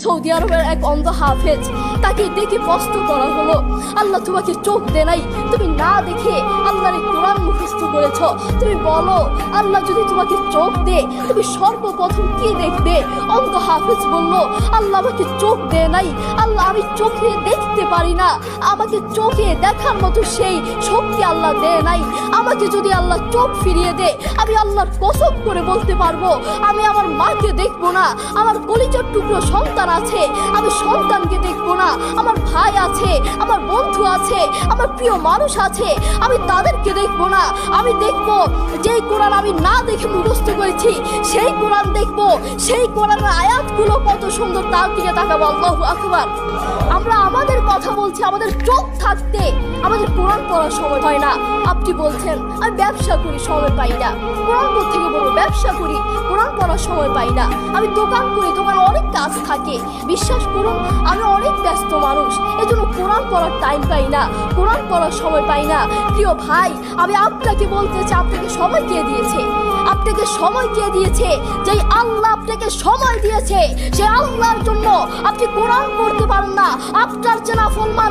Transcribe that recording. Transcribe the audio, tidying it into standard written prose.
Saudi আরবের এক অন্ধ হাফেজ, তাকে দেখে প্রশ্ন করা হলো, আল্লাহ তোমাকে চোখ দে নাই, তুমি না দেখে আল্লাহর কোরআন মুখস্থ করেছ, তুমি বলো আল্লাহ যদি তোমাকে চোখ দে তুমি সর্বপ্রথম কি দেখবে? অন্ধ হাফেজ বলল, আল্লাহ আমাকে চোখ দে নাই, আল্লাহ আমি চোখে দেখতে পারি না, আমাকে চোখে দেখার মতো সেই শক্তি আল্লাহ দেয় নাই। আমাকে যদি আল্লাহ চোখ ফিরিয়ে দে, আমি আল্লাহর কসম করে বলতে পারবো আমি আমার মাকে দেখবো না, আমার কলিজার টুকরো সন্তান আছে আমি সন্তানকে দেখবো না, আমার ভাই আছে, আমার বন্ধু আছে, আমার প্রিয় মানুষ আছে, আমি তাদেরকে দেখবো না। আমি দেখবো যেই কোরআন আমি না দেখে মুখস্থ করেছি সেই কোরআন দেখবো, সেই কোরআনের আয়াতগুলো কত সুন্দর তার দিকে তাকাবো। আল্লাহু আকবার। আমরা আমাদের কথা বলছি, আমাদের চোখ থাকতে আমাদের কোরআন পড়ার সময় হয় না। আপনি বলছেন আমি ব্যবসা করি, সময় পাই না, কোরআন থেকে বলবো ব্যবসা করি, কোরআন পড়ার সময় পাই না, আমি দোকান করি, দোকানে অনেক কাজ থাকে, বিশ্বাস করুন আমি অনেক ব্যস্ত মানুষ, এজন্য কোরআন পড়ার টাইম পাই না, কোরআন পড়ার সময় পাই না। প্রিয় ভাই, আমি আপনাকে বলতে চাই, আপনাকে সময় কে দিয়েছে? আপনাকে সময় কে দিয়েছে? যেই আল্লাহ আপনাকে সময় দিয়েছে সেই আল্লাহর জন্য আপনি কোরআন পড়তে পারেন না, আপনার চেনা ফরমান